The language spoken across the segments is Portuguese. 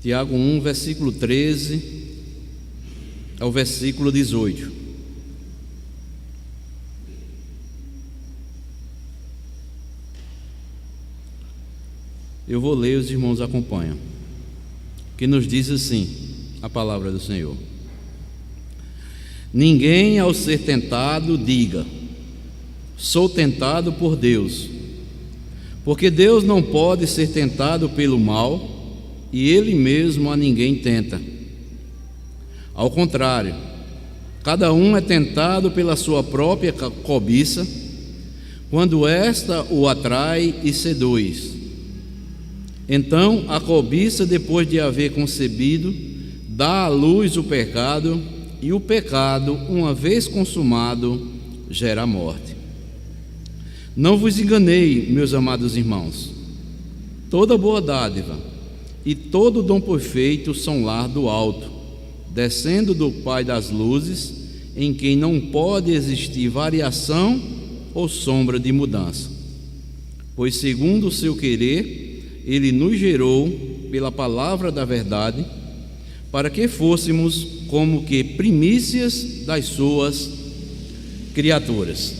Tiago 1, versículo 13 ao versículo 18. Eu vou ler, os irmãos acompanham. Que nos diz assim a palavra do Senhor: ninguém, ao ser tentado, diga: sou tentado por Deus, porque Deus não pode ser tentado pelo mal, e Ele mesmo a ninguém tenta. Ao contrário, cada um é tentado pela sua própria cobiça, quando esta o atrai e seduz. Então a cobiça, depois de haver concebido, dá à luz o pecado, e o pecado, uma vez consumado, gera a morte. Não vos enganei, meus amados irmãos, toda boa dádiva e todo dom perfeito são lá do alto, descendo do Pai das luzes, em quem não pode existir variação ou sombra de mudança. Pois segundo o seu querer, Ele nos gerou pela palavra da verdade, para que fôssemos como que primícias das suas criaturas.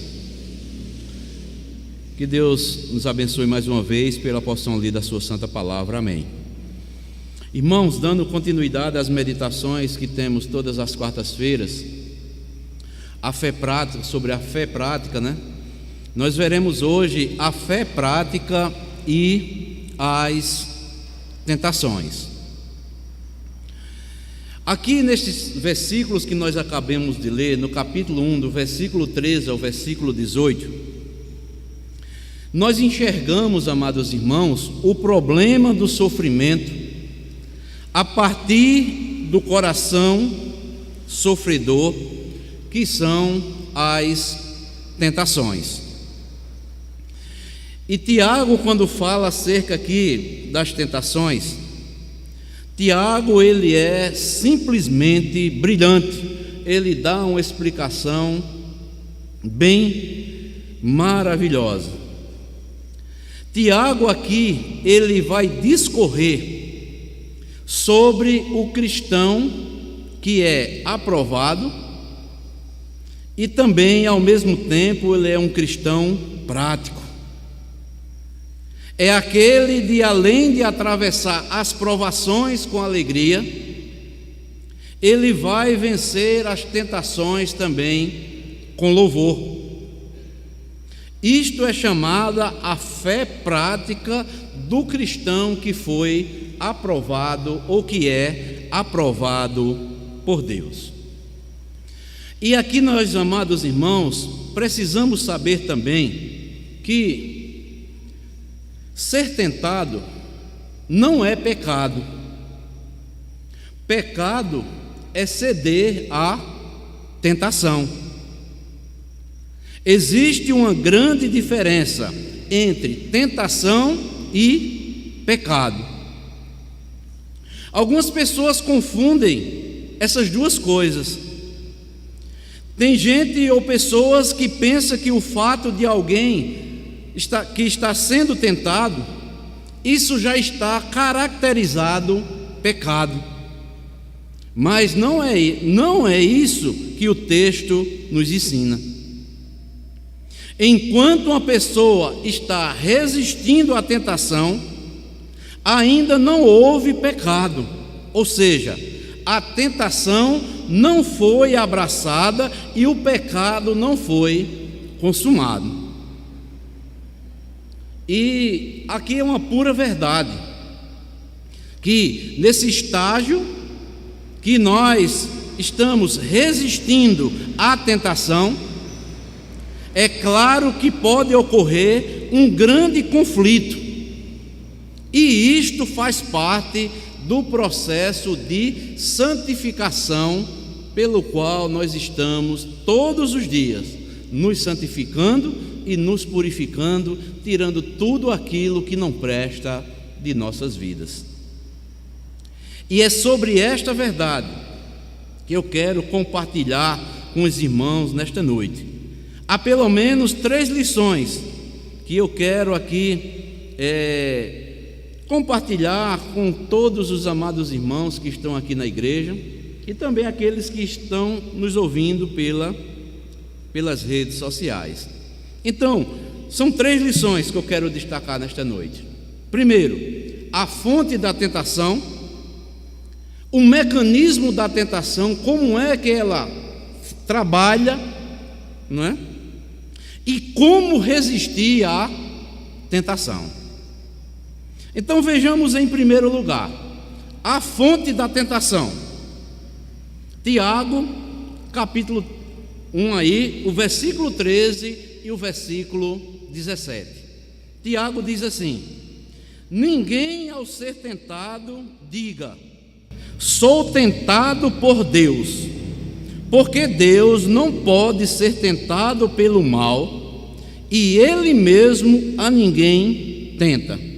Que Deus nos abençoe mais uma vez pela porção lida da sua santa palavra. Amém. Irmãos, dando continuidade às meditações que temos todas as quartas-feiras, a fé prática, sobre a fé prática, né? Nós veremos hoje a fé prática e as tentações. Aqui nestes versículos que nós acabamos de ler, no capítulo 1, do versículo 13 ao versículo 18, nós enxergamos, amados irmãos, o problema do sofrimento a partir do coração sofredor, que são as tentações. E Tiago, quando fala acerca aqui das tentações, Tiago, ele é simplesmente brilhante. Ele dá uma explicação bem maravilhosa. Tiago aqui, ele vai discorrer sobre o cristão que é aprovado e também, ao mesmo tempo, ele é um cristão prático. É aquele de, além de atravessar as provações com alegria, ele vai vencer as tentações também com louvor. Isto é chamada a fé prática do cristão que foi aprovado ou que é aprovado por Deus. E aqui nós, amados irmãos, precisamos saber também que ser tentado não é pecado. Pecado é ceder à tentação. Existe uma grande diferença entre tentação e pecado. Algumas pessoas confundem essas duas coisas. Tem gente ou pessoas que pensam que o fato de alguém que está sendo tentado, isso já está caracterizado pecado. Mas não é isso que o texto nos ensina. Enquanto uma pessoa está resistindo à tentação, ainda não houve pecado, ou seja, a tentação não foi abraçada e o pecado não foi consumado. E aqui é uma pura verdade, que nesse estágio que nós estamos resistindo à tentação, é claro que pode ocorrer um grande conflito, e isto faz parte do processo de santificação pelo qual nós estamos todos os dias nos santificando e nos purificando, tirando tudo aquilo que não presta de nossas vidas. E é sobre esta verdade que eu quero compartilhar com os irmãos nesta noite. Há pelo menos 3 lições que eu quero aqui compartilhar com todos os amados irmãos que estão aqui na igreja e também aqueles que estão nos ouvindo pelas redes sociais. Então, são 3 lições que eu quero destacar nesta noite. Primeiro, a fonte da tentação, o mecanismo da tentação, como é que ela trabalha, não é? E como resistir à tentação. Então vejamos em primeiro lugar a fonte da tentação. Tiago, capítulo 1 aí, o versículo 13 e o versículo 17. Tiago diz assim: ninguém ao ser tentado diga: sou tentado por Deus, porque Deus não pode ser tentado pelo mal, e Ele mesmo a ninguém tenta.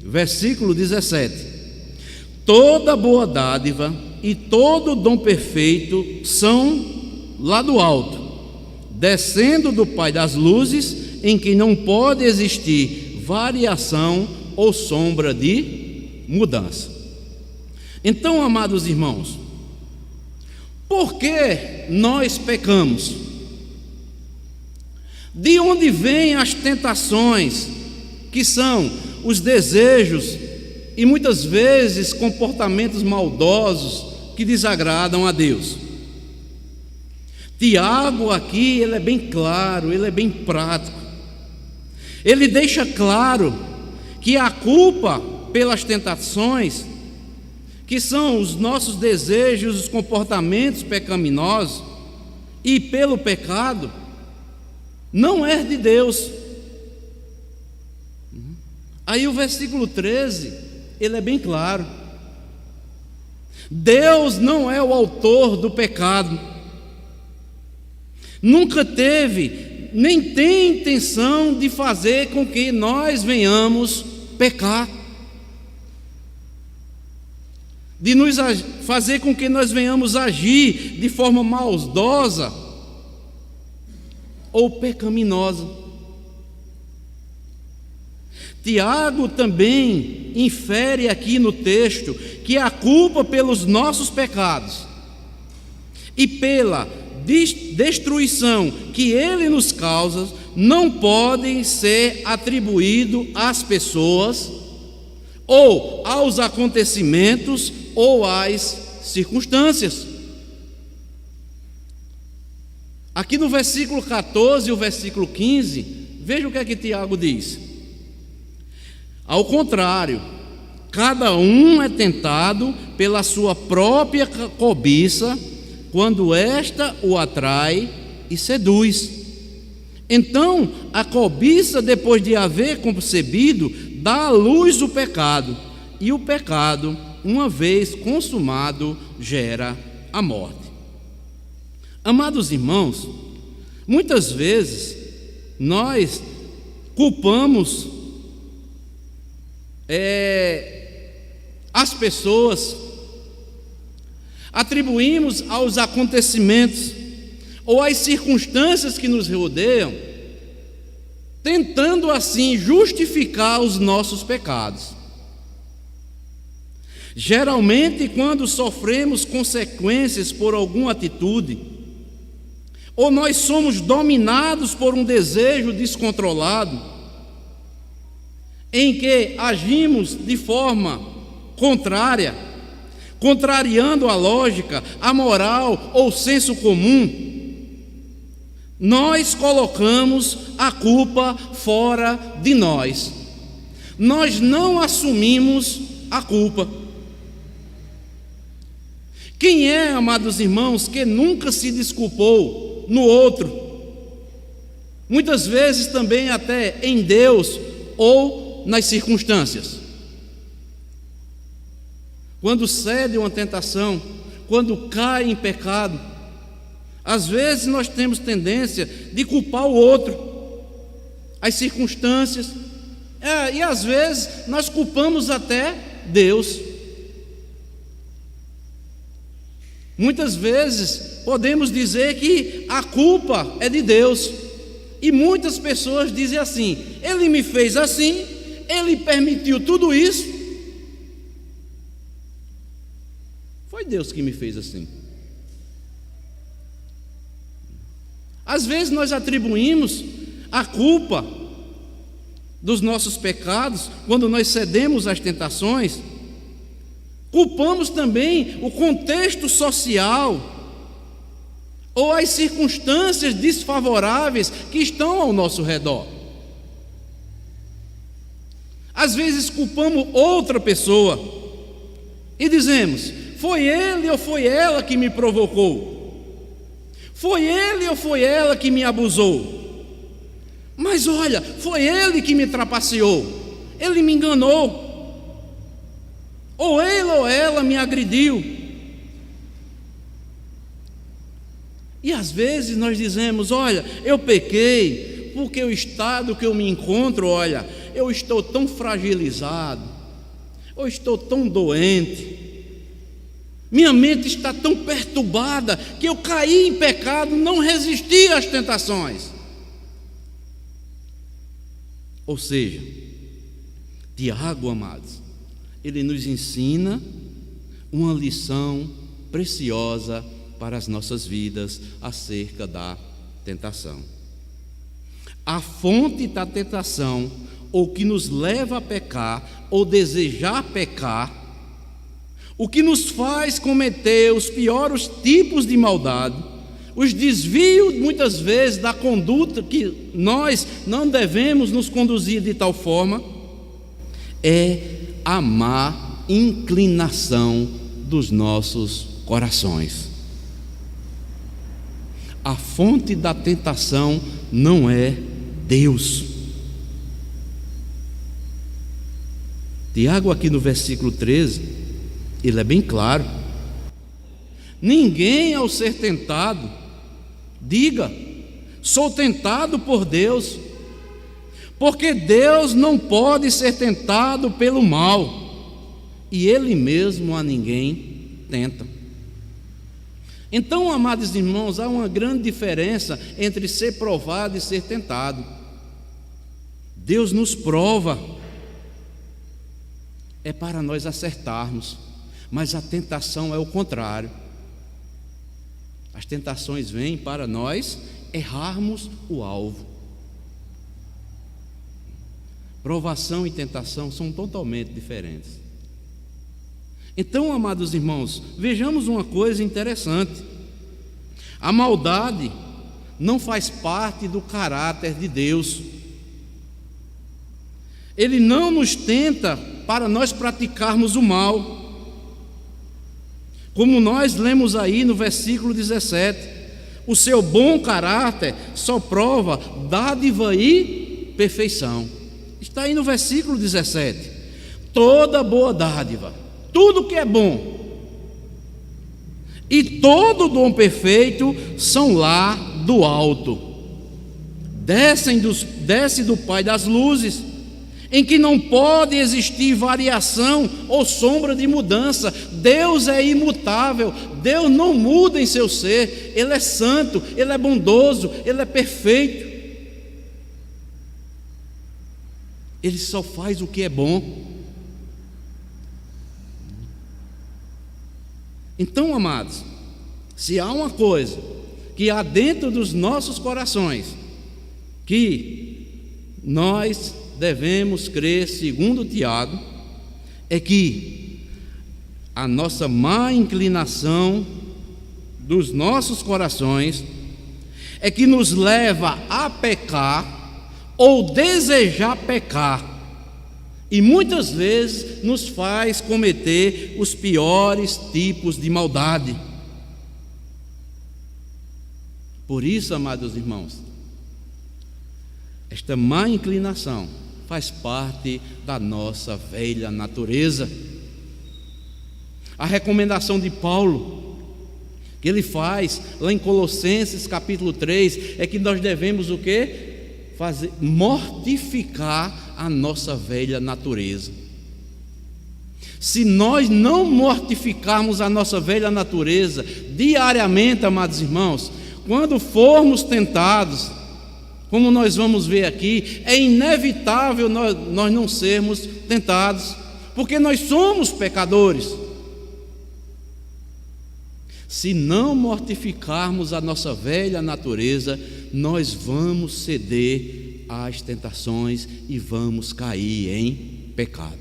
Versículo 17: toda boa dádiva e todo dom perfeito são lá do alto, descendo do Pai das luzes, em que não pode existir variação ou sombra de mudança. Então, amados irmãos, por que nós pecamos? De onde vêm as tentações, que são os desejos e muitas vezes comportamentos maldosos que desagradam a Deus? Tiago aqui, ele é bem claro, ele é bem prático. Ele deixa claro que a culpa pelas tentações, que são os nossos desejos, os comportamentos pecaminosos, e pelo pecado, não é de Deus. Aí o versículo 13, ele é bem claro. Deus não é o autor do pecado. Nunca teve, nem tem intenção de fazer com que nós venhamos pecar, de nos fazer com que nós venhamos agir de forma maldosa ou pecaminosa. Tiago também infere aqui no texto que a culpa pelos nossos pecados e pela destruição que ele nos causa não podem ser atribuído às pessoas ou aos acontecimentos ou às circunstâncias. Aqui no versículo 14 e o versículo 15, veja o que é que Tiago diz. Ao contrário, cada um é tentado pela sua própria cobiça, quando esta o atrai e seduz. Então, a cobiça, depois de haver concebido, dá à luz o pecado, e o pecado, uma vez consumado, gera a morte. Amados irmãos, muitas vezes nós culpamos as pessoas, atribuímos aos acontecimentos ou às circunstâncias que nos rodeiam, tentando assim justificar os nossos pecados. Geralmente, quando sofremos consequências por alguma atitude, ou nós somos dominados por um desejo descontrolado, em que agimos de forma contrária, contrariando a lógica, a moral ou o senso comum, nós colocamos a culpa fora de nós. Nós não assumimos a culpa. Quem é, amados irmãos, que nunca se desculpou no outro? Muitas vezes também até em Deus ou nas circunstâncias. Quando cede uma tentação, quando cai em pecado, às vezes nós temos tendência de culpar o outro, as circunstâncias, e às vezes nós culpamos até Deus. Muitas vezes podemos dizer que a culpa é de Deus, e muitas pessoas dizem assim: Ele me fez assim, Ele permitiu tudo isso, Foi Deus que me fez assim. Às vezes nós atribuímos a culpa dos nossos pecados, quando nós cedemos às tentações, culpamos também o contexto social ou as circunstâncias desfavoráveis que estão ao nosso redor. Às vezes culpamos outra pessoa e dizemos: foi ele ou foi ela que me provocou, foi ele ou foi ela que me abusou, mas olha, foi ele que me trapaceou, ele me enganou, ou ele ou ela me agrediu. E às vezes nós dizemos: olha, eu pequei porque o estado que eu me encontro, olha, eu estou tão fragilizado, eu estou tão doente, minha mente está tão perturbada que eu caí em pecado, não resisti às tentações. Ou seja, Tiago, amados, ele nos ensina uma lição preciosa para as nossas vidas acerca da tentação. A fonte da tentação, ou que nos leva a pecar, ou desejar pecar, o que nos faz cometer os piores tipos de maldade, os desvios muitas vezes da conduta que nós não devemos nos conduzir de tal forma, é a má inclinação dos nossos corações. A fonte da tentação não é Deus. Tiago, aqui no versículo 13, ele é bem claro: ninguém, ao ser tentado, diga: sou tentado por Deus, porque Deus não pode ser tentado pelo mal, e Ele mesmo a ninguém tenta. Então, amados irmãos, há uma grande diferença entre ser provado e ser tentado. Deus nos prova, é para nós acertarmos, mas a tentação é o contrário. As tentações vêm para nós errarmos o alvo. Provação e tentação são totalmente diferentes. Então, amados irmãos, vejamos uma coisa interessante: a maldade não faz parte do caráter de Deus. Ele não nos tenta para nós praticarmos o mal, como nós lemos aí no versículo 17: o seu bom caráter só prova dádiva e perfeição. Está aí no versículo 17: toda boa dádiva, tudo que é bom e todo dom perfeito são lá do alto, desce do Pai das luzes, em que não pode existir variação ou sombra de mudança. Deus é imutável, Deus não muda em seu ser, Ele é santo, Ele é bondoso, Ele é perfeito. Ele só faz o que é bom. Então, amados, se há uma coisa que há dentro dos nossos corações que nós devemos crer, segundo Tiago, é que a nossa má inclinação dos nossos corações é que nos leva a pecar ou desejar pecar, e muitas vezes nos faz cometer os piores tipos de maldade. Por isso, amados irmãos, esta má inclinação faz parte da nossa velha natureza. A recomendação de Paulo, que ele faz lá em Colossenses capítulo 3, é que nós devemos o quê? Mortificar a nossa velha natureza. Se nós não mortificarmos a nossa velha natureza diariamente, amados irmãos, quando formos tentados, como nós vamos ver aqui, é inevitável nós não sermos tentados, porque nós somos pecadores. Se não mortificarmos a nossa velha natureza, nós vamos ceder às tentações e vamos cair em pecado.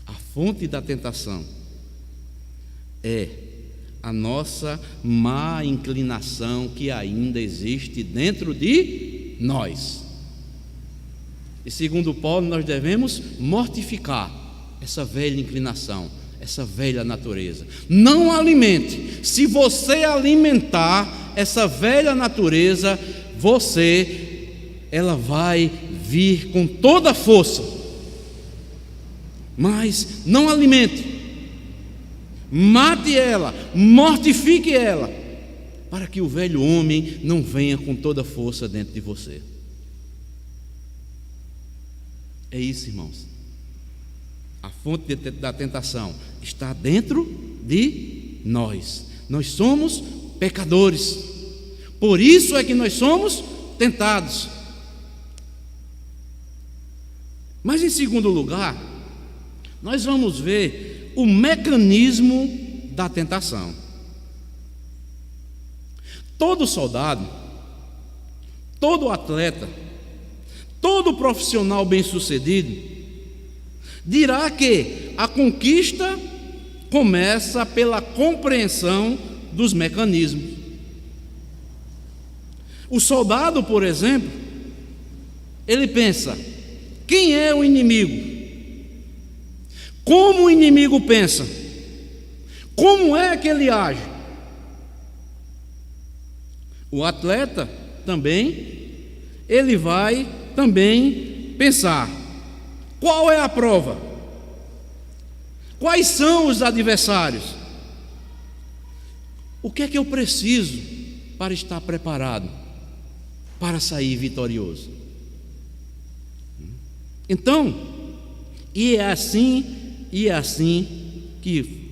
A fonte da tentação é a nossa má inclinação que ainda existe dentro de nós. E segundo Paulo, nós devemos mortificar essa velha inclinação, essa velha natureza. Não alimente. Se você alimentar essa velha natureza, ela vai vir com toda a força. Mas não alimente. Mate ela, mortifique ela, para que o velho homem não venha com toda a força dentro de você. É isso, irmãos. A fonte da tentação está dentro de nós. Nós somos pecadores. Por isso é que nós somos tentados. Mas em segundo lugar, nós vamos ver o mecanismo da tentação. Todo soldado, todo atleta, todo profissional bem-sucedido dirá que a conquista começa pela compreensão dos mecanismos. O soldado, por exemplo, ele pensa: quem é o inimigo? Como o inimigo pensa? Como é que ele age? O atleta também, ele vai também pensar: qual é a prova? Quais são os adversários? O que é que eu preciso para estar preparado para sair vitorioso? Então, é assim que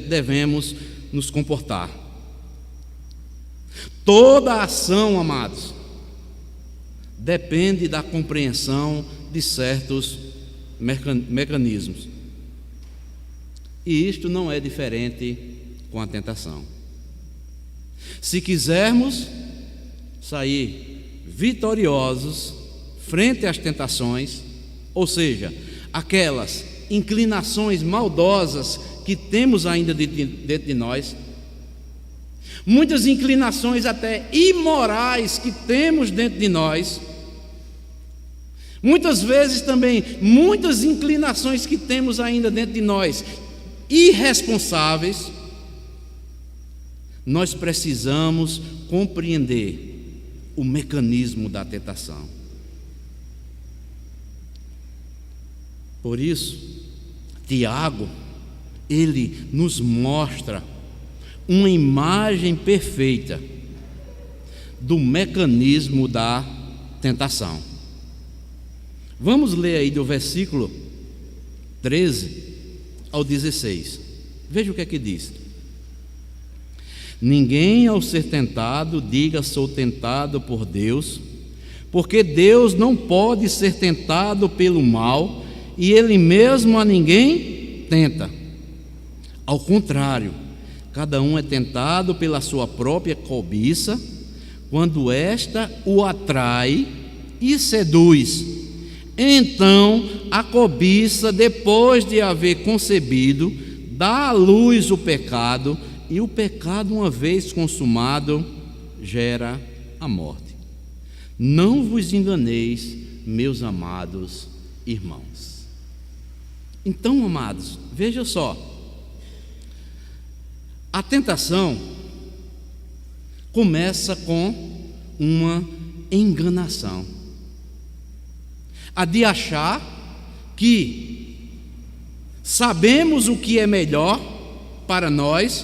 devemos nos comportar. Toda ação, amados, depende da compreensão de certos mecanismos. E isto não é diferente com a tentação. Se quisermos sair vitoriosos frente às tentações, ou seja, aquelas inclinações maldosas que temos ainda dentro de nós, muitas inclinações até imorais que temos dentro de nós, muitas vezes também muitas inclinações que temos ainda dentro de nós, irresponsáveis, nós precisamos compreender o mecanismo da tentação. Por isso, Tiago, ele nos mostra uma imagem perfeita do mecanismo da tentação. Vamos ler aí do versículo 13 ao 16. Veja o que é que diz: ninguém ao ser tentado diga sou tentado por Deus, porque Deus não pode ser tentado pelo mal, e Ele mesmo a ninguém tenta. Ao contrário, cada um é tentado pela sua própria cobiça, quando esta o atrai e seduz. Então a cobiça, depois de haver concebido, dá à luz o pecado, e o pecado, uma vez consumado, gera a morte. Não vos enganeis, meus amados irmãos. Então, amados, veja só, a tentação começa com uma enganação, a de achar que sabemos o que é melhor para nós,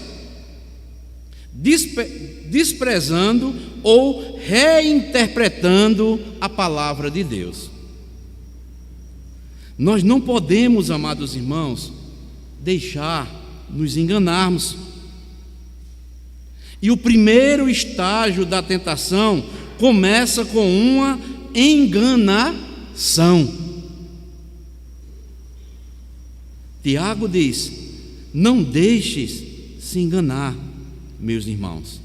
desprezando ou reinterpretando a palavra de Deus. Nós não podemos, amados irmãos, deixar nos enganarmos. E o primeiro estágio da tentação começa com uma enganação. Tiago diz: Não deixes se enganar, meus irmãos.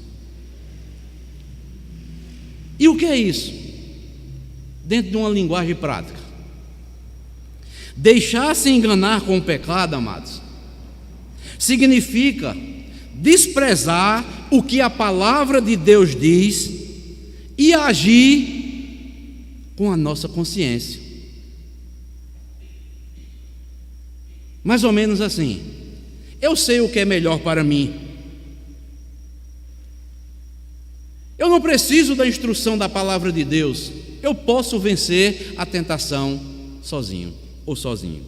E o que é isso? Dentro de uma linguagem prática. Deixar-se enganar com o pecado, amados, significa desprezar o que a palavra de Deus diz e agir com a nossa consciência. Mais ou menos assim: eu sei o que é melhor para mim, eu não preciso da instrução da palavra de Deus, eu posso vencer a tentação sozinho ou sozinho.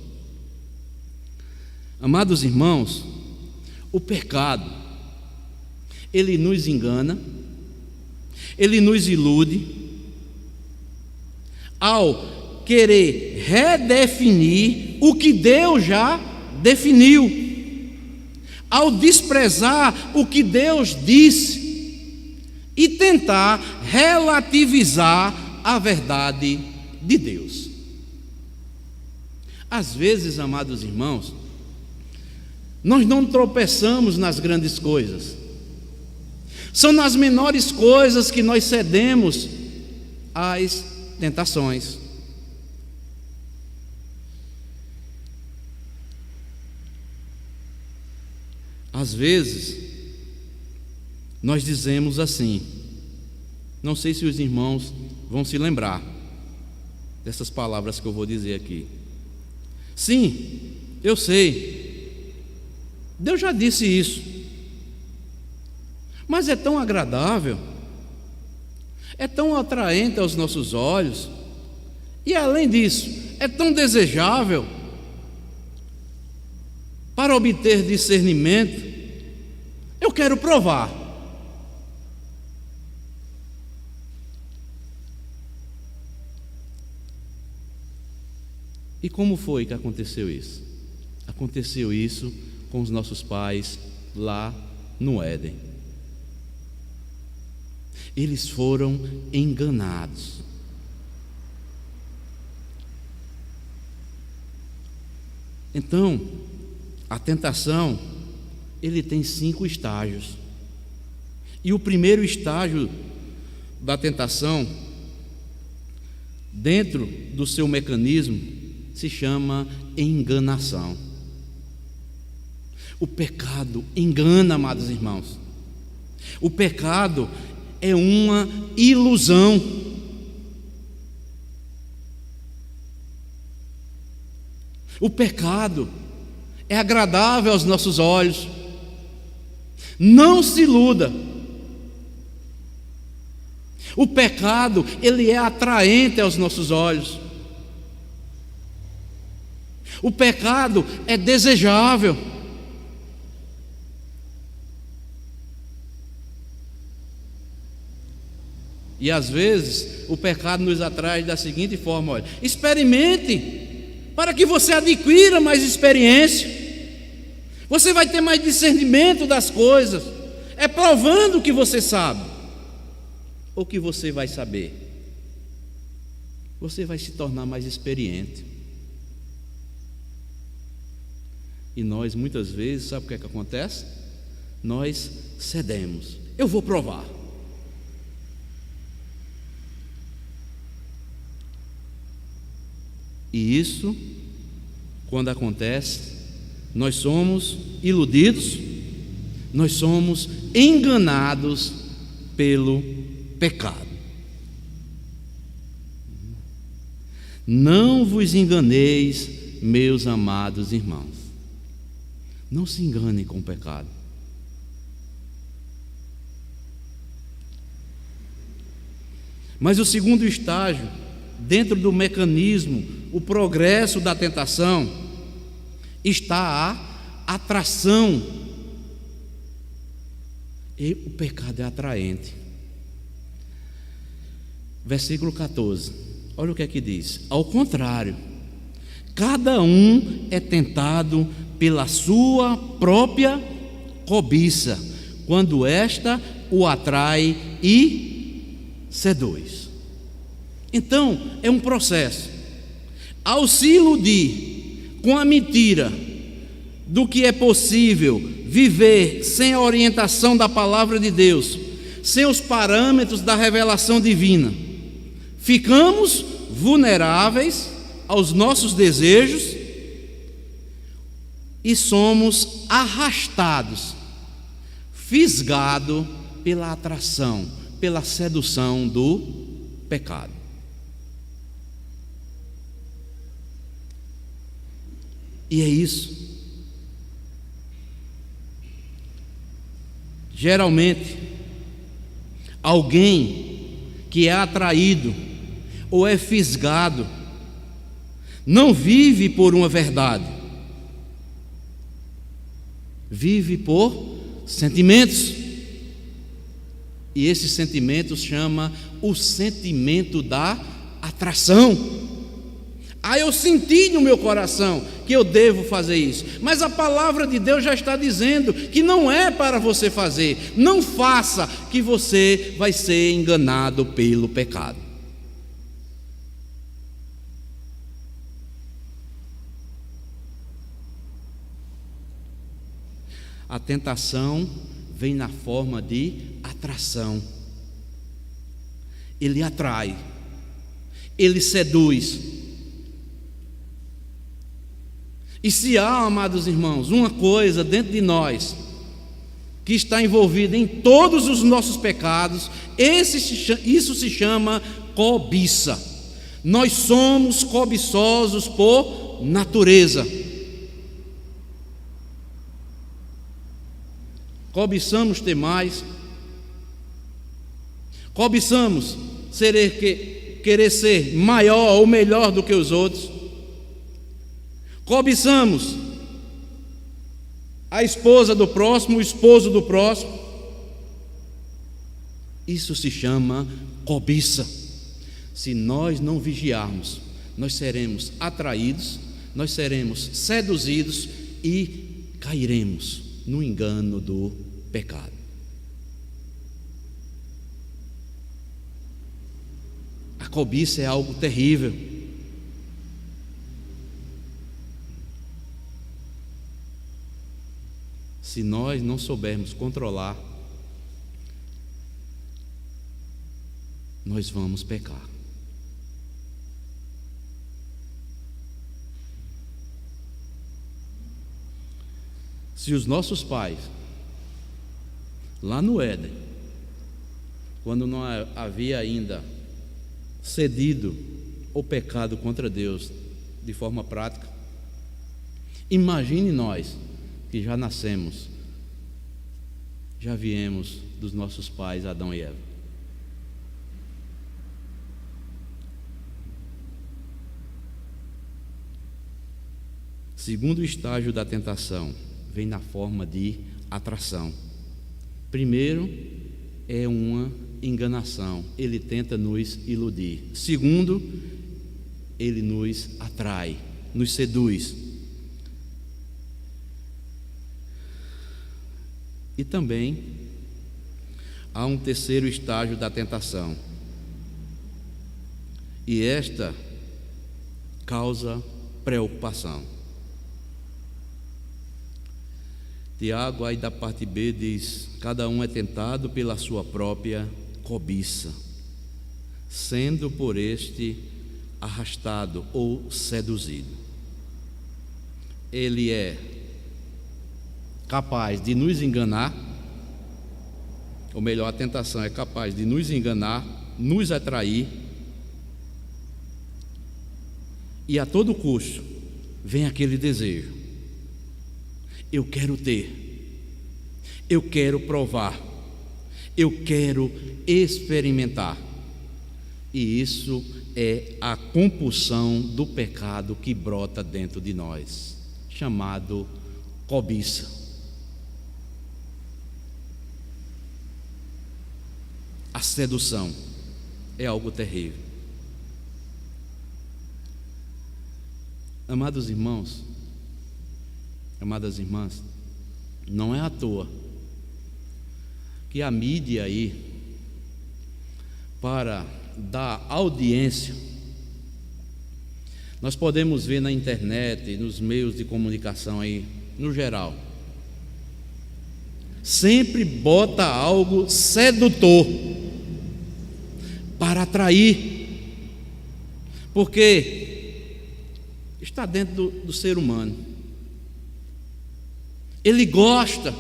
Amados irmãos, o pecado, ele nos engana, ele nos ilude, ao querer redefinir o que Deus já definiu, ao desprezar o que Deus disse e tentar relativizar a verdade de Deus. Às vezes, amados irmãos, nós não tropeçamos nas grandes coisas, são nas menores coisas que nós cedemos às tentações. Às vezes, nós dizemos assim, não sei se os irmãos vão se lembrar dessas palavras que eu vou dizer aqui. Sim, eu sei, Deus já disse isso, mas é tão agradável, é tão atraente aos nossos olhos, e além disso, é tão desejável para obter discernimento. Eu quero provar. E como foi que aconteceu isso? Aconteceu isso com os nossos pais lá no Éden. Eles foram enganados. Então, a tentação, ele tem 5 estágios. E o primeiro estágio da tentação, dentro do seu mecanismo, se chama enganação. O pecado engana, amados irmãos. O pecado é uma ilusão. O pecado é agradável aos nossos olhos. Não se iluda. O pecado, ele é atraente aos nossos olhos. O pecado é desejável. E às vezes o pecado nos atrai da seguinte forma: olha, experimente, para que você adquira mais experiência, você vai ter mais discernimento das coisas. É provando que você sabe, ou que você vai saber, você vai se tornar mais experiente. E nós muitas vezes, sabe o que é que acontece? Nós cedemos. Eu vou provar. E isso, quando acontece, nós somos iludidos, nós somos enganados pelo pecado. Não vos enganeis, meus amados irmãos. Não se engane com o pecado. Mas o segundo estágio, dentro do mecanismo, o progresso da tentação, está a atração. E o pecado é atraente. Versículo 14, olha o que é que diz: ao contrário, cada um é tentado pela sua própria cobiça, quando esta o atrai e seduz. Então, é um processo. Ao se iludir com a mentira do que é possível viver sem a orientação da palavra de Deus, sem os parâmetros da revelação divina, ficamos vulneráveis aos nossos desejos e somos arrastados, fisgados pela atração, pela sedução do pecado. E é isso. Geralmente, alguém que é atraído ou é fisgado não vive por uma verdade, vive por sentimentos. E esse sentimento chama o sentimento da atração. Eu senti no meu coração que eu devo fazer isso, mas a palavra de Deus já está dizendo que não é para você fazer. Não faça, que você vai ser enganado pelo pecado. A tentação vem na forma de atração. Ele atrai, ele seduz. E se há, amados irmãos, uma coisa dentro de nós que está envolvida em todos os nossos pecados, isso se chama cobiça. Nós somos cobiçosos por natureza. Cobiçamos ter mais, cobiçamos querer ser maior ou melhor do que os outros, cobiçamos a esposa do próximo, o esposo do próximo. Isso se chama cobiça. Se nós não vigiarmos, nós seremos atraídos, nós seremos seduzidos e cairemos no engano do pecado. A cobiça é algo terrível. Se nós não soubermos controlar, nós vamos pecar. Se os nossos pais, lá no Éden, quando não havia ainda cedido o pecado contra Deus de forma prática, imagine nós que já nascemos, já viemos dos nossos pais Adão e Eva. Segundo estágio da tentação, vem na forma de atração. Primeiro, é uma enganação. Ele tenta nos iludir. Segundo, ele nos atrai, nos seduz. E também há um terceiro estágio da tentação. E esta causa preocupação. Tiago, aí da parte B, diz: cada um é tentado pela sua própria cobiça, sendo por este arrastado ou seduzido. Ele é capaz de nos enganar, ou melhor, a tentação é capaz de nos enganar, nos atrair, e a todo custo vem aquele desejo: eu quero ter, eu quero provar, eu quero experimentar. E isso é a compulsão do pecado que brota dentro de nós, chamado cobiça. A sedução é algo terrível. Amados irmãos, amadas irmãs, não é à toa que a mídia aí, para dar audiência, nós podemos ver na internet, nos meios de comunicação aí, no geral, sempre bota algo sedutor para atrair, porque está dentro do ser humano. Ele gosta.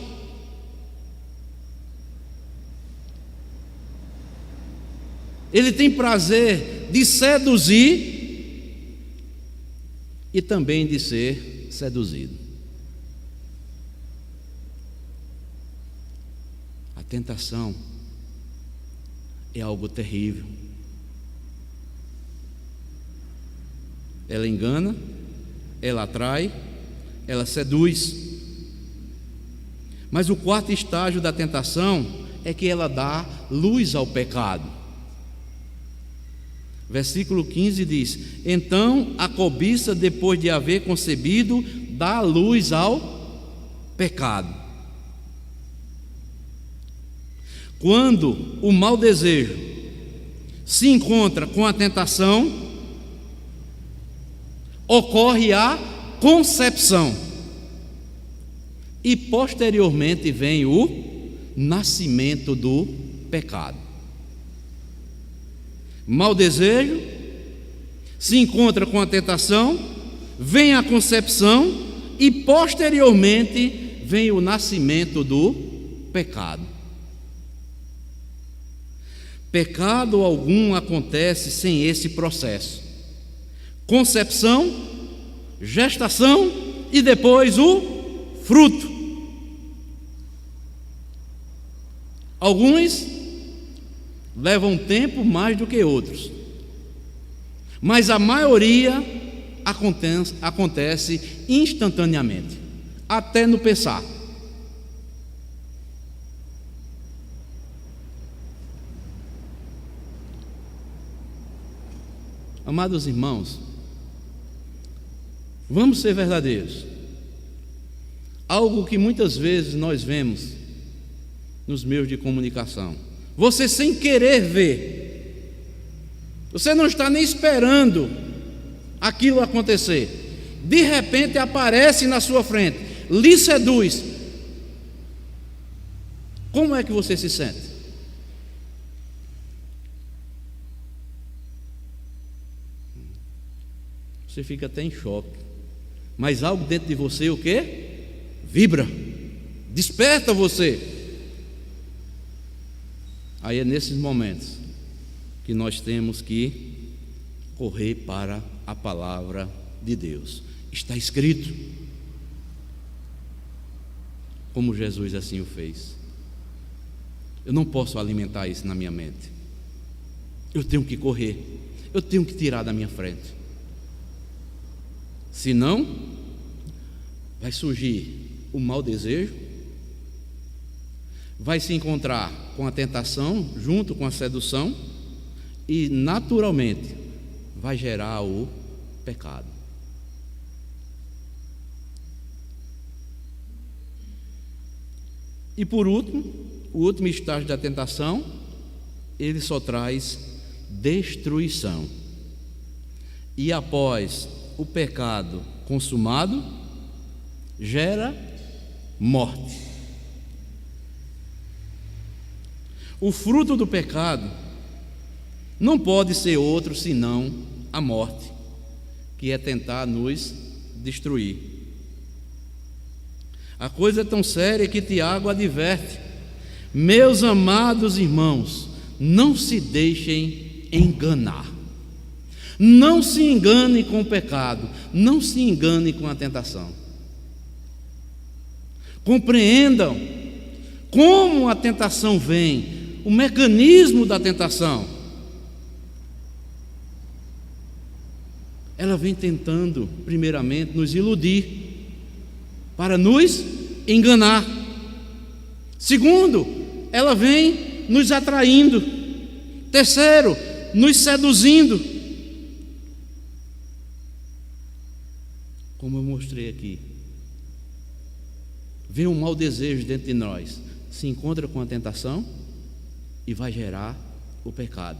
Ele tem prazer de seduzir e também de ser seduzido. A tentação é algo terrível. Ela engana, ela atrai, ela seduz. Mas o quarto estágio da tentação é que ela dá luz ao pecado. Versículo 15 diz: então a cobiça, depois de haver concebido, dá luz ao pecado. Quando o mau desejo se encontra com a tentação, ocorre a concepção e posteriormente vem o nascimento do pecado. Mau desejo se encontra com a tentação, vem a concepção e posteriormente vem o nascimento do pecado. Pecado algum acontece sem esse processo: concepção, gestação e depois o fruto. Alguns levam tempo mais do que outros, mas a maioria acontece instantaneamente, até no pensar. Amados irmãos, vamos ser verdadeiros. Algo que muitas vezes nós vemos nos meios de comunicação, você sem querer ver, você não está nem esperando aquilo acontecer, de repente aparece na sua frente, lhe seduz. Como é que você se sente? Você fica até em choque, mas algo dentro de você, o quê? Vibra, desperta você. Aí é nesses momentos que nós temos que correr para a palavra de Deus. Está escrito, como Jesus assim o fez. Eu não posso alimentar isso na minha mente. Eu tenho que correr, eu tenho que tirar da minha frente. Senão, vai surgir o mau desejo, vai se encontrar com a tentação junto com a sedução e naturalmente vai gerar o pecado. E por último, o último estágio da tentação, ele só traz destruição. E após o pecado consumado, gera morte. O fruto do pecado não pode ser outro senão a morte, que é tentar nos destruir. A coisa é tão séria que Tiago adverte: meus amados irmãos, não se deixem enganar. Não se engane com o pecado, não se engane com a tentação. Compreendam como a tentação vem, o mecanismo da tentação. Ela vem tentando, primeiramente, nos iludir, para nos enganar. Segundo, ela vem nos atraindo. Terceiro, nos seduzindo. Como eu mostrei aqui, vem um mau desejo dentro de nós, se encontra com a tentação e vai gerar o pecado.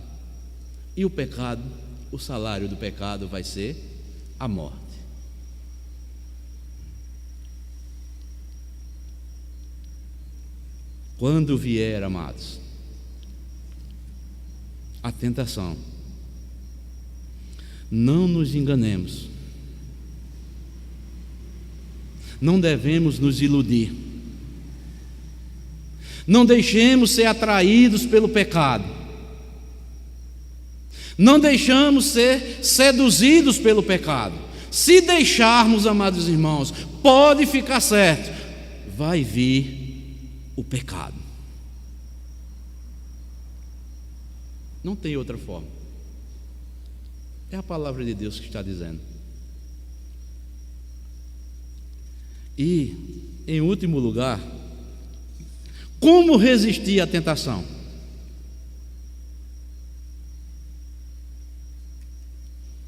E o pecado, o salário do pecado vai ser a morte. Quando vier, amados, a tentação, não nos enganemos, não devemos nos iludir, não deixemos ser atraídos pelo pecado, não deixamos ser seduzidos pelo pecado. Se deixarmos, amados irmãos, pode ficar certo, vai vir o pecado. Não tem outra forma. É a palavra de Deus que está dizendo. E, em último lugar, como resistir à tentação?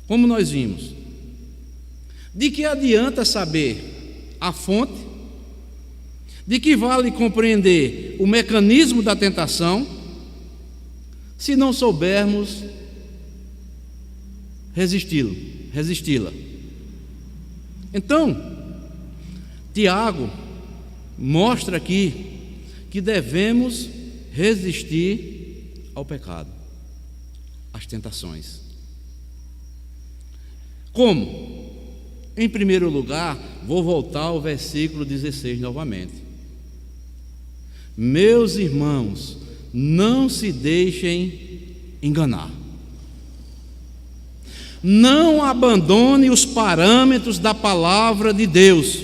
Como nós vimos, de que adianta saber a fonte? De que vale compreender o mecanismo da tentação, se não soubermos resisti-la? Então, Tiago mostra aqui que devemos resistir ao pecado, às tentações. Como? Em primeiro lugar, vou voltar ao versículo 16 novamente. Meus irmãos, não se deixem enganar. Não abandone os parâmetros da palavra de Deus.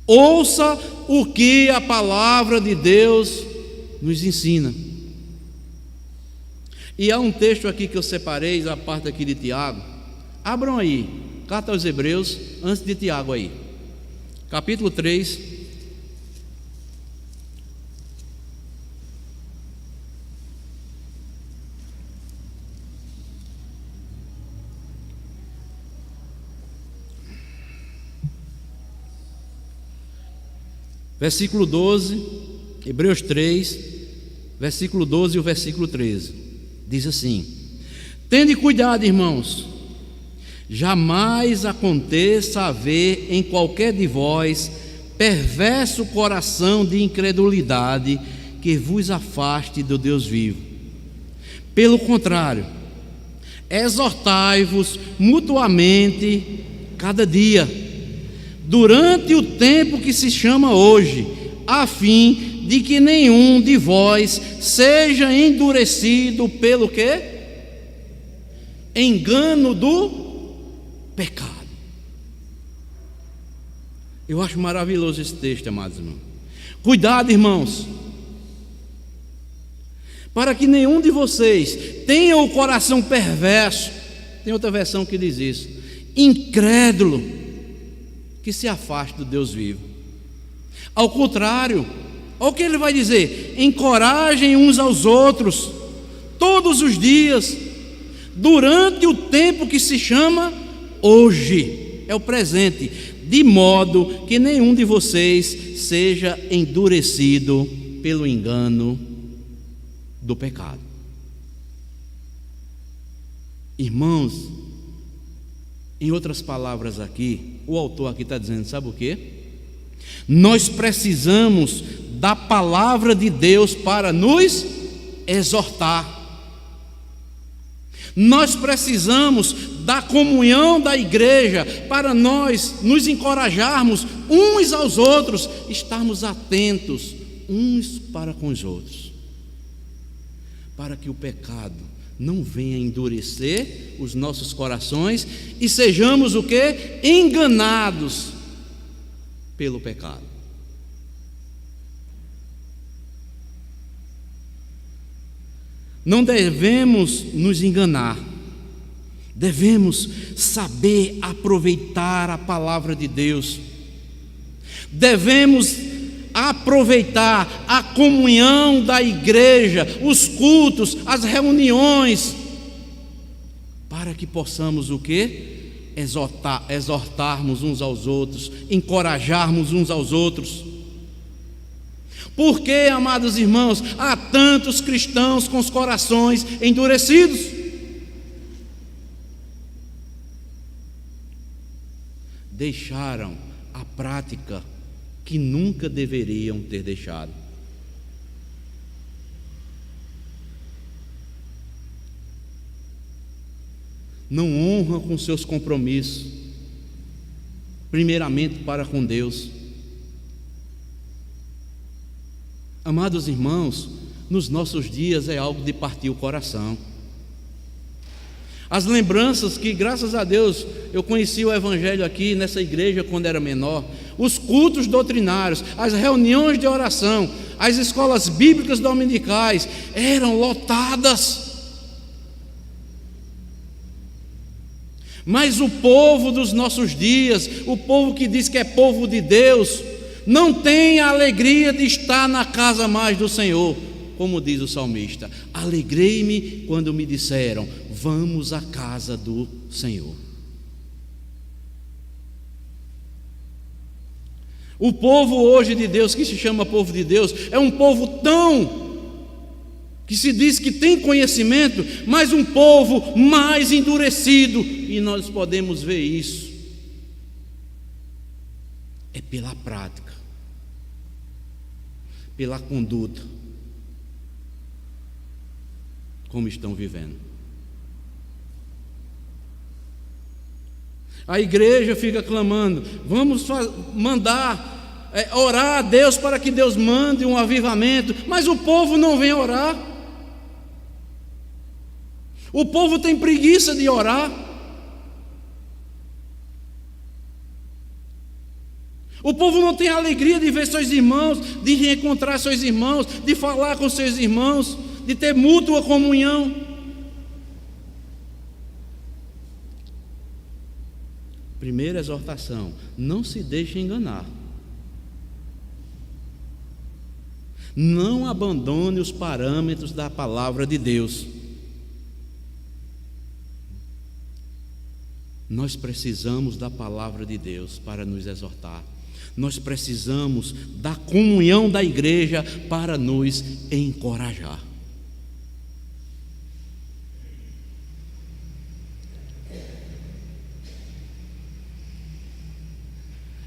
Ouça o que a palavra de Deus nos ensina. E há um texto aqui que eu separei, a parte aqui de Tiago. Abram aí, carta aos Hebreus, antes de Tiago aí. Capítulo 3. Versículo 12, Hebreus 3, versículo 12 e o versículo 13. Diz assim: tende cuidado, irmãos, jamais aconteça haver em qualquer de vós perverso coração de incredulidade que vos afaste do Deus vivo. Pelo contrário, exortai-vos mutuamente cada dia, durante o tempo que se chama hoje, a fim de que nenhum de vós seja endurecido pelo quê? Engano do pecado. Eu acho maravilhoso esse texto, amados irmãos. Cuidado, irmãos, para que nenhum de vocês tenha o coração perverso. Tem outra versão que diz isso: incrédulo, que se afaste do Deus vivo. Ao contrário, olha o que ele vai dizer: encorajem uns aos outros todos os dias, durante o tempo que se chama hoje, é o presente, de modo que nenhum de vocês seja endurecido pelo engano do pecado. Irmãos, em outras palavras aqui, o autor aqui está dizendo, sabe o quê? Nós precisamos da palavra de Deus para nos exortar. Nós precisamos da comunhão da igreja para nós nos encorajarmos uns aos outros, estarmos atentos uns para com os outros, para que o pecado não venha endurecer os nossos corações e sejamos o quê? Enganados pelo pecado. Não devemos nos enganar, devemos saber aproveitar a palavra de Deus, devemos aproveitar a comunhão da igreja, os cultos, as reuniões, para que possamos o quê? Exortarmos uns aos outros, encorajarmos uns aos outros. Por que, amados irmãos, há tantos cristãos com os corações endurecidos? deixaram a prática que nunca deveriam ter deixado. Não honram com seus compromissos, primeiramente para com Deus. Amados irmãos, nos nossos dias é algo de partir o coração. As lembranças que, graças a Deus, eu conheci o Evangelho aqui nessa igreja quando era menor, os cultos doutrinários, as reuniões de oração, as escolas bíblicas dominicais eram lotadas. Mas o povo dos nossos dias, o povo que diz que é povo de Deus, não tem a alegria de estar na casa mais do Senhor, como diz o salmista: alegrei-me quando me disseram, vamos à casa do Senhor. O povo hoje de Deus, que se chama povo de Deus, é um povo que se diz que tem conhecimento, mas um povo mais endurecido, e nós podemos ver isso é pela prática, pela conduta, como estão vivendo. A igreja fica clamando, vamos orar a Deus para que Deus mande um avivamento, mas o povo não vem orar. O povo tem preguiça de orar. O povo não tem a alegria de ver seus irmãos, de reencontrar seus irmãos, de falar com seus irmãos, de ter mútua comunhão. Primeira exortação: não se deixe enganar. Não abandone os parâmetros da palavra de Deus. Nós precisamos da palavra de Deus para nos exortar. Nós precisamos da comunhão da igreja para nos encorajar.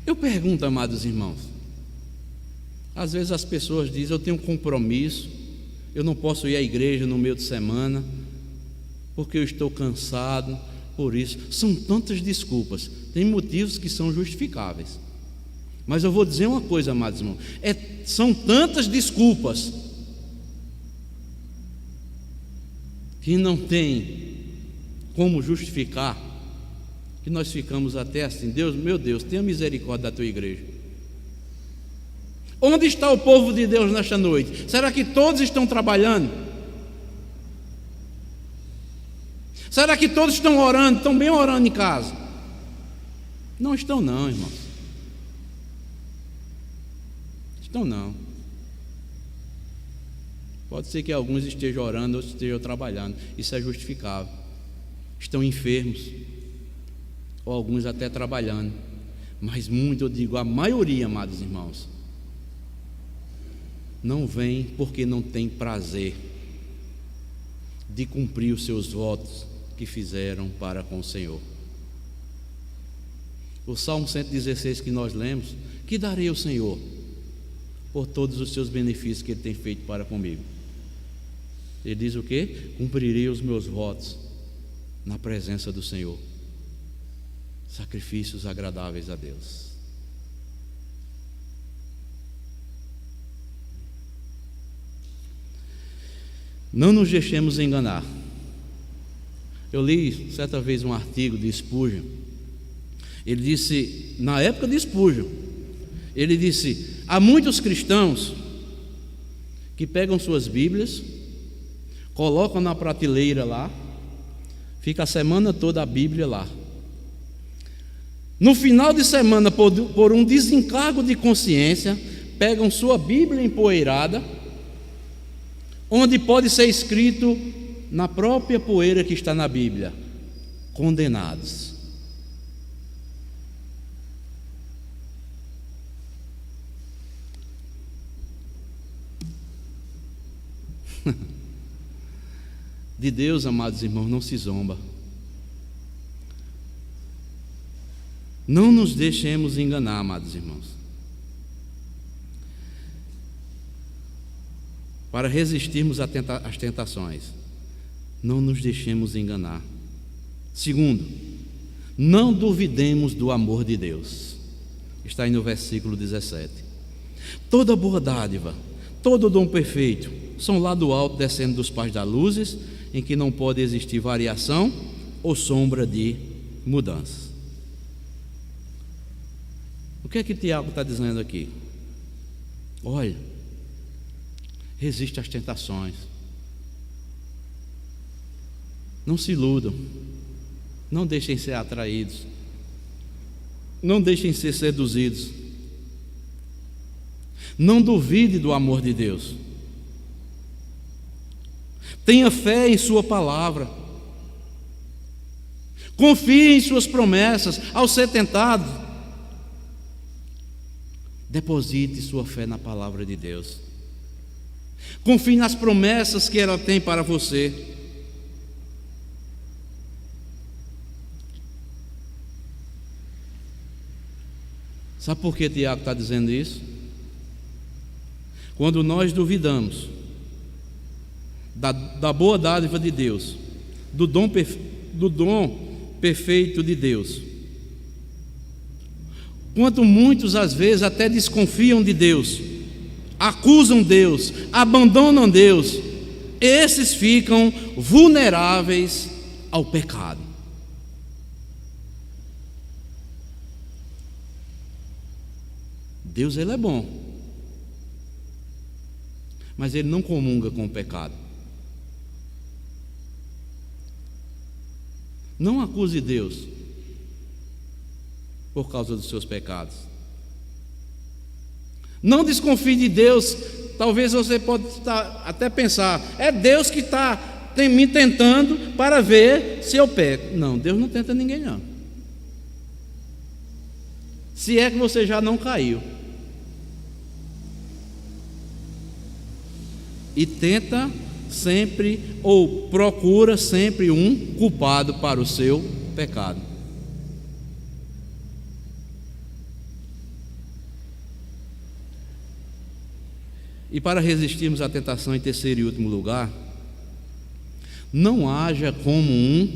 Eu pergunto, amados irmãos, às vezes as pessoas dizem, eu tenho um compromisso, eu não posso ir à igreja no meio de semana, porque eu estou cansado, por isso. São tantas desculpas, tem motivos que são justificáveis, mas eu vou dizer uma coisa, amados irmãos, são tantas desculpas que não tem como justificar, que nós ficamos até assim: Deus, meu Deus, tenha misericórdia da tua igreja. Onde está o povo de Deus nesta noite? Será que todos estão trabalhando? Será que todos estão orando, estão bem orando em casa? Não estão não, irmãos. Estão não. Pode ser que alguns estejam orando, outros estejam trabalhando. Isso é justificável. Estão enfermos, ou alguns até trabalhando. Mas muito, eu digo, a maioria, amados irmãos, não vem porque não tem prazer de cumprir os seus votos que fizeram para com o Senhor. O Salmo 116 que nós lemos: que darei ao Senhor por todos os seus benefícios que Ele tem feito para comigo? Ele diz o quê? Cumprirei os meus votos na presença do Senhor, sacrifícios agradáveis a Deus. Não nos deixemos enganar. Eu li certa vez um artigo de Spurgeon. Ele disse, na época de Spurgeon, ele disse: há muitos cristãos que pegam suas Bíblias, colocam na prateleira lá, fica a semana toda a Bíblia lá. No final de semana, por um desencargo de consciência, pegam sua Bíblia empoeirada, onde pode ser escrito na própria poeira que está na Bíblia: condenados. De Deus, amados irmãos, não se zomba. Não nos deixemos enganar, amados irmãos. Para resistirmos às tentações, não nos deixemos enganar. Segundo, não duvidemos do amor de Deus. Está aí no versículo 17. Toda boa dádiva, todo dom perfeito, são lá do alto descendo dos pais das luzes, em que não pode existir variação ou sombra de mudança. O que é que Tiago está dizendo aqui? Olha, resiste às tentações. Não se iludam. Não deixem ser atraídos. Não deixem ser seduzidos. Não duvide do amor de Deus. Tenha fé em sua palavra. Confie em suas promessas. Ao ser tentado, deposite sua fé na palavra de Deus. Confie nas promessas que ela tem para você. Sabe por que Tiago está dizendo isso? Quando nós duvidamos da boa dádiva de Deus, do dom perfeito de Deus, quanto muitos às vezes até desconfiam de Deus, acusam Deus, abandonam Deus, esses ficam vulneráveis ao pecado. Deus, Ele é bom, mas Ele não comunga com o pecado. Não acuse Deus por causa dos seus pecados. Não desconfie de Deus. Talvez você pode até pensar, é Deus que está me tentando para ver se eu peco. Não, Deus não tenta ninguém não. Se é que você já não caiu. E tenta sempre, ou procura sempre um culpado para o seu pecado. E para resistirmos à tentação, em terceiro e último lugar, não haja como um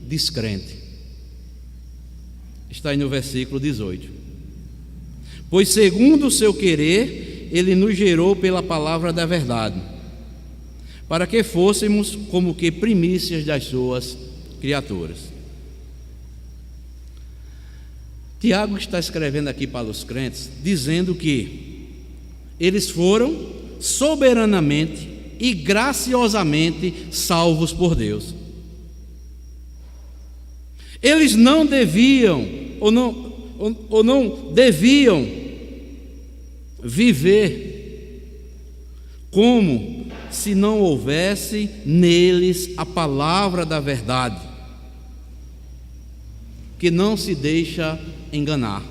descrente. Está aí no versículo 18. Pois segundo o seu querer, Ele nos gerou pela palavra da verdade, para que fôssemos como que primícias das suas criaturas. Tiago está escrevendo aqui para os crentes, dizendo que eles foram soberanamente e graciosamente salvos por Deus. Eles não deviam, ou não deviam viver como se não houvesse neles a palavra da verdade, que não se deixa enganar.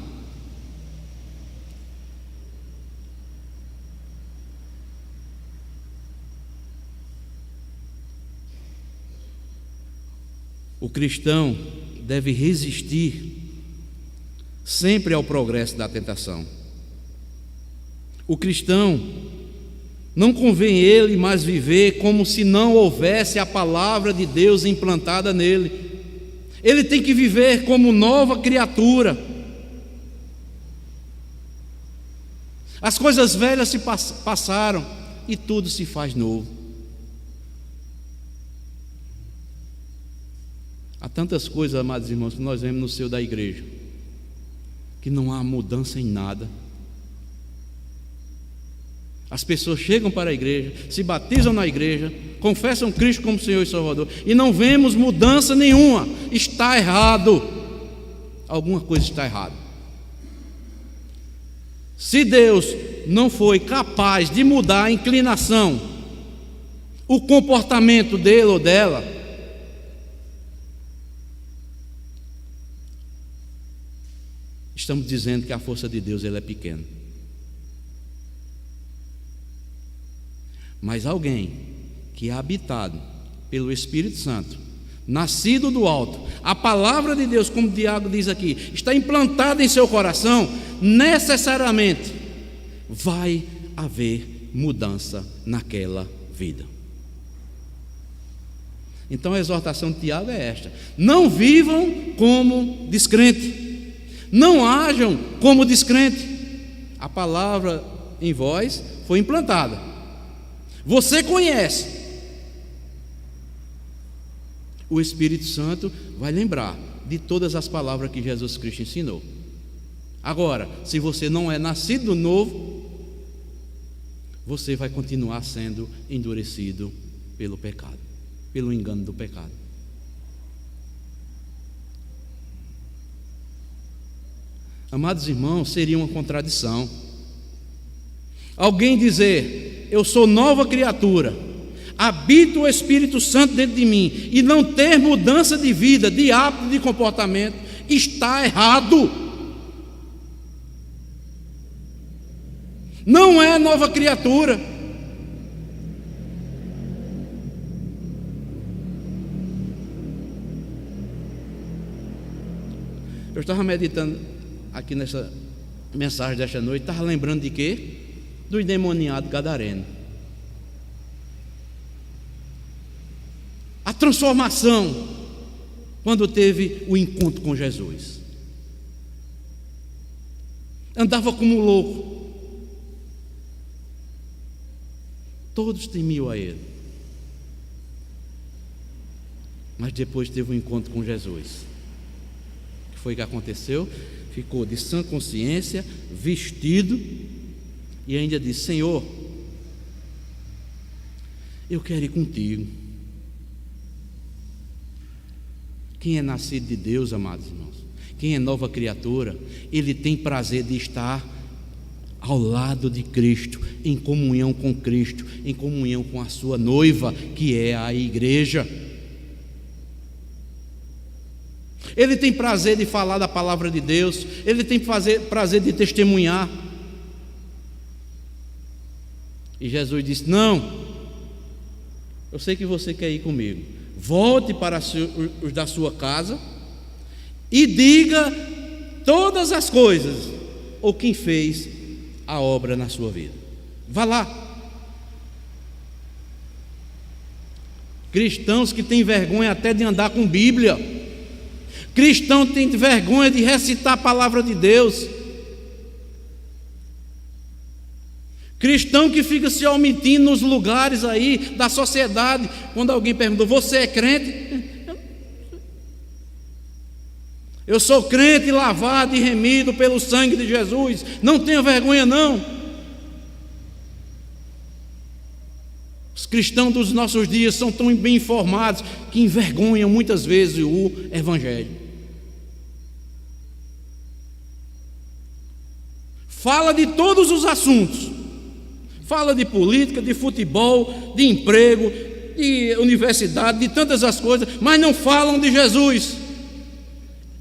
O cristão deve resistir sempre ao progresso da tentação. O cristão não convém ele mais viver como se não houvesse a palavra de Deus implantada nele. Ele tem que viver como nova criatura. As coisas velhas se passaram e tudo se faz novo. Há tantas coisas, amados irmãos, que nós vemos no seio da igreja, que não há mudança em nada. As pessoas chegam para a igreja, se batizam na igreja, confessam Cristo como Senhor e Salvador, e não vemos mudança nenhuma. Está errado. Alguma coisa está errada. Se Deus não foi capaz de mudar a inclinação, o comportamento dele ou dela, estamos dizendo que a força de Deus ela é pequena. Mas alguém que é habitado pelo Espírito Santo, nascido do alto, a palavra de Deus, como o Tiago diz aqui, está implantada em seu coração, necessariamente vai haver mudança naquela vida. Então a exortação de Tiago é esta: não vivam como descrente, não hajam como descrente. A palavra em vós foi implantada, você conhece. O Espírito Santo vai lembrar de todas as palavras que Jesus Cristo ensinou. Agora, se você não é nascido novo, você vai continuar sendo endurecido pelo pecado, pelo engano do pecado. Amados irmãos, seria uma contradição alguém dizer: eu sou nova criatura, habita o Espírito Santo dentro de mim, e não ter mudança de vida, de hábito, de comportamento. Está errado. Não é nova criatura. Eu estava meditando aqui nessa mensagem desta noite, estava lembrando de quê? Do endemoniado gadareno. A transformação quando teve o encontro com Jesus. Andava como louco. Todos temiam a ele. Mas depois teve um encontro com Jesus. O que foi que aconteceu? Ficou de sã consciência, vestido, e ainda disse: Senhor, eu quero ir contigo. Quem é nascido de Deus, amados irmãos, quem é nova criatura, ele tem prazer de estar ao lado de Cristo, em comunhão com Cristo, em comunhão com a sua noiva, que é a igreja. Ele tem prazer de falar da palavra de Deus, ele tem prazer de testemunhar. E Jesus disse: não, eu sei que você quer ir comigo, volte para os da sua casa e diga todas as coisas, ou quem fez a obra na sua vida. Vá lá. Cristãos que têm vergonha até de andar com Bíblia, cristão que tem vergonha de recitar a palavra de Deus, cristão que fica se omitindo nos lugares aí da sociedade. Quando alguém pergunta: você é crente? Eu sou crente, lavado e remido pelo sangue de Jesus. Não tenha vergonha não. Os cristãos dos nossos dias são tão bem informados que envergonham muitas vezes o Evangelho. Fala de todos os assuntos. Fala de política, de futebol, de emprego, de universidade, de tantas as coisas, mas não falam de Jesus.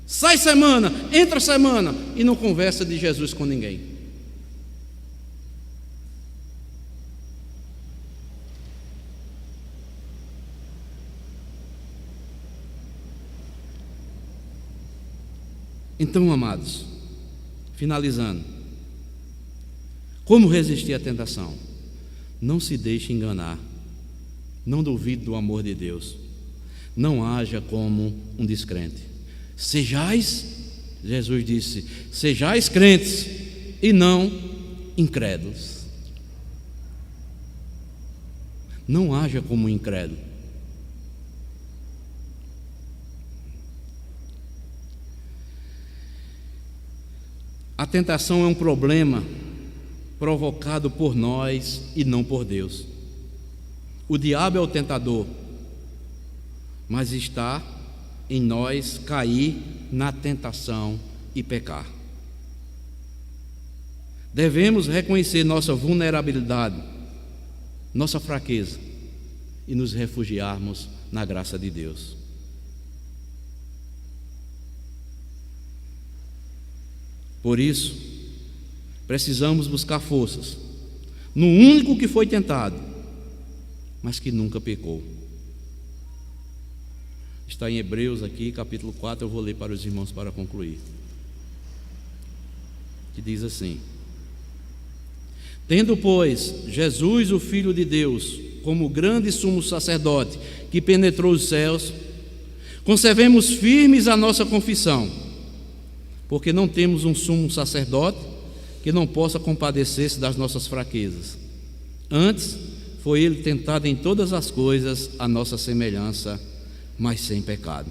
Sai semana, entra semana e não conversa de Jesus com ninguém. Então, amados, finalizando, como resistir à tentação? Não se deixe enganar, não duvide do amor de Deus, não haja como um descrente. Sejais, Jesus disse, sejais crentes e não incrédulos. Não haja como um incrédulo. A tentação é um problema provocado por nós e não por Deus. O diabo é o tentador, mas está em nós cair na tentação e pecar. Devemos reconhecer nossa vulnerabilidade, nossa fraqueza e nos refugiarmos na graça de Deus. Por isso, precisamos buscar forças no único que foi tentado, mas que nunca pecou. Está em Hebreus aqui, capítulo 4, eu vou ler para os irmãos para concluir. Que diz assim: tendo, pois, Jesus, o Filho de Deus, como grande sumo sacerdote que penetrou os céus, conservemos firmes a nossa confissão, porque não temos um sumo sacerdote que não possa compadecer-se das nossas fraquezas. Antes, foi ele tentado em todas as coisas à nossa semelhança, mas sem pecado.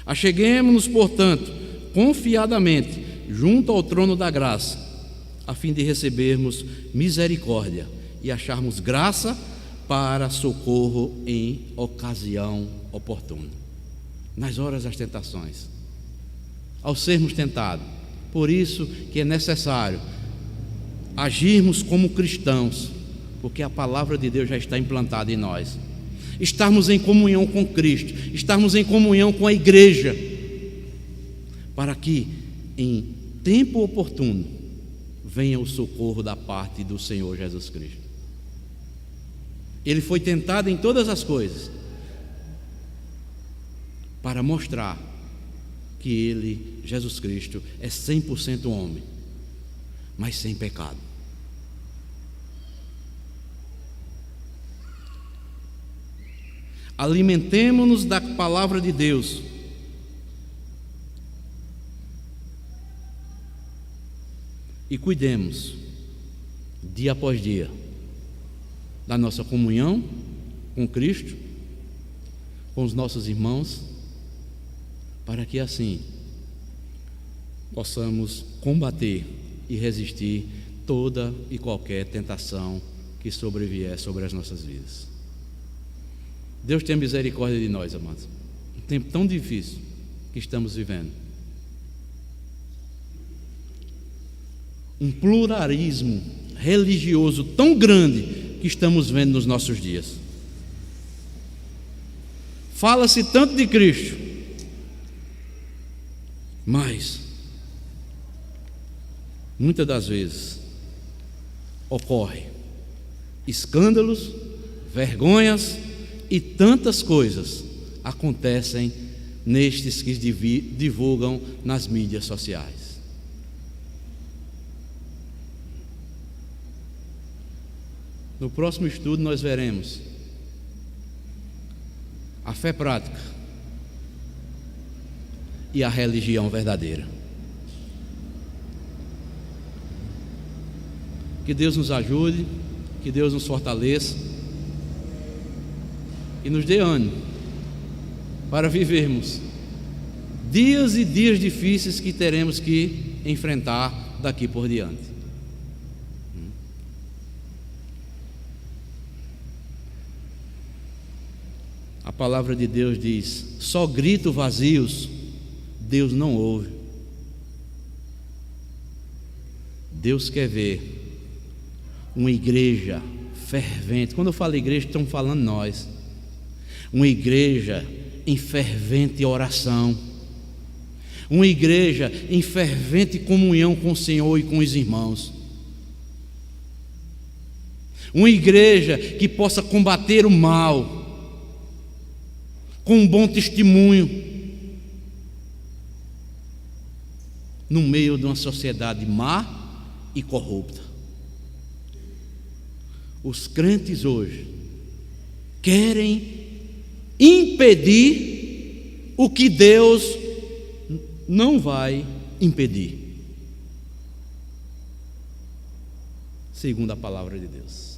Acheguemo-nos, portanto, confiadamente junto ao trono da graça, a fim de recebermos misericórdia e acharmos graça para socorro em ocasião oportuna. Nas horas das tentações, ao sermos tentados. Por isso que é necessário agirmos como cristãos, porque a palavra de Deus já está implantada em nós. Estarmos em comunhão com Cristo, estarmos em comunhão com a igreja, para que em tempo oportuno venha o socorro da parte do Senhor Jesus Cristo. Ele foi tentado em todas as coisas, para mostrar que ele, Jesus Cristo, é 100% homem, mas sem pecado. Alimentemo-nos da palavra de Deus, e cuidemos, dia após dia, da nossa comunhão com Cristo, com os nossos irmãos, para que assim possamos combater e resistir toda e qualquer tentação que sobrevier sobre as nossas vidas. Deus tenha misericórdia de nós, amados. Um tempo tão difícil que estamos vivendo. Um pluralismo religioso tão grande que estamos vendo nos nossos dias. Fala-se tanto de Cristo, mas muitas das vezes ocorre escândalos, vergonhas e tantas coisas acontecem nestes que divulgam nas mídias sociais. No próximo estudo nós veremos a fé prática e a religião verdadeira. Que Deus nos ajude, que Deus nos fortaleça e nos dê ânimo para vivermos dias e dias difíceis que teremos que enfrentar daqui por diante. A palavra de Deus diz: só gritos vazios Deus não ouve. Deus quer ver uma igreja fervente. Quando eu falo igreja, estamos falando nós. Uma igreja em fervente oração, uma igreja em fervente comunhão com o Senhor e com os irmãos, uma igreja que possa combater o mal com um bom testemunho no meio de uma sociedade má e corrupta. Os crentes hoje querem impedir o que Deus não vai impedir, segundo a palavra de Deus.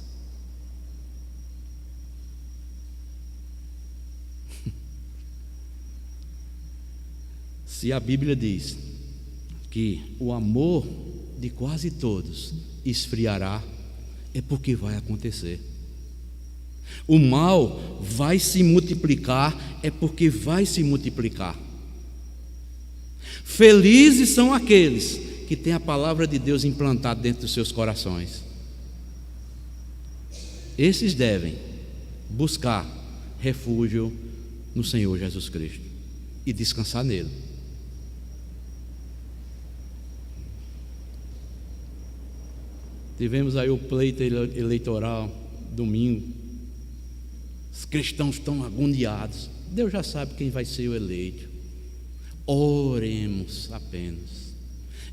Se a Bíblia diz que o amor de quase todos esfriará, é porque vai acontecer. O mal vai se multiplicar, é porque vai se multiplicar. Felizes são aqueles que têm a palavra de Deus implantada dentro dos seus corações. Esses devem buscar refúgio no Senhor Jesus Cristo e descansar nele. Tivemos aí o pleito eleitoral domingo. Os cristãos estão agoniados, Deus já sabe quem vai ser o eleito. Oremos apenas,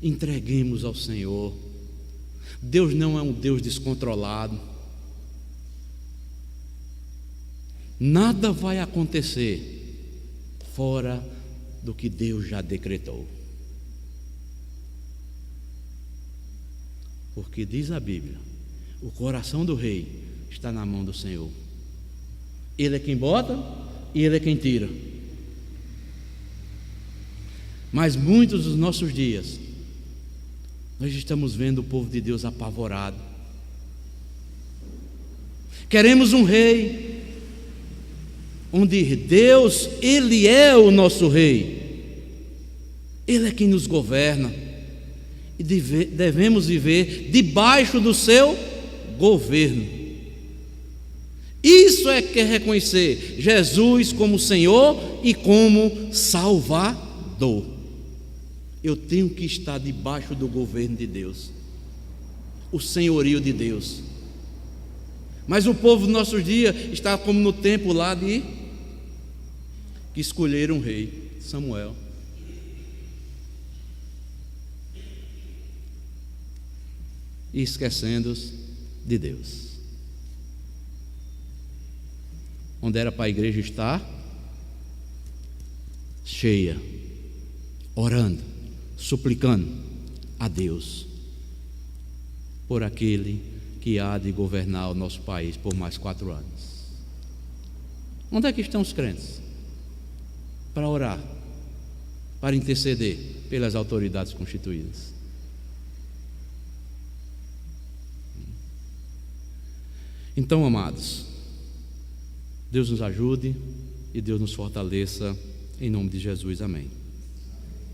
entreguemos ao Senhor. Deus não é um Deus descontrolado. Nada vai acontecer fora do que Deus já decretou. Porque diz a Bíblia, o coração do rei está na mão do Senhor. Ele é quem bota e Ele é quem tira. Mas muitos dos nossos dias, nós estamos vendo o povo de Deus apavorado. Queremos um rei, onde Deus, Ele é o nosso rei. Ele é quem nos governa. E devemos viver debaixo do seu governo. Isso é que é reconhecer Jesus como Senhor e como Salvador. Eu tenho que estar debaixo do governo de Deus, o senhorio de Deus. Mas o povo dos nossos dias está como no tempo lá de que escolheram um rei, Samuel. E esquecendo-se de Deus. Onde era para a igreja estar cheia, orando, suplicando a Deus por aquele que há de governar o nosso país por mais 4 anos. Onde é que estão os crentes para orar, para interceder pelas autoridades constituídas? Então, amados, Deus nos ajude e Deus nos fortaleça, em nome de Jesus, amém.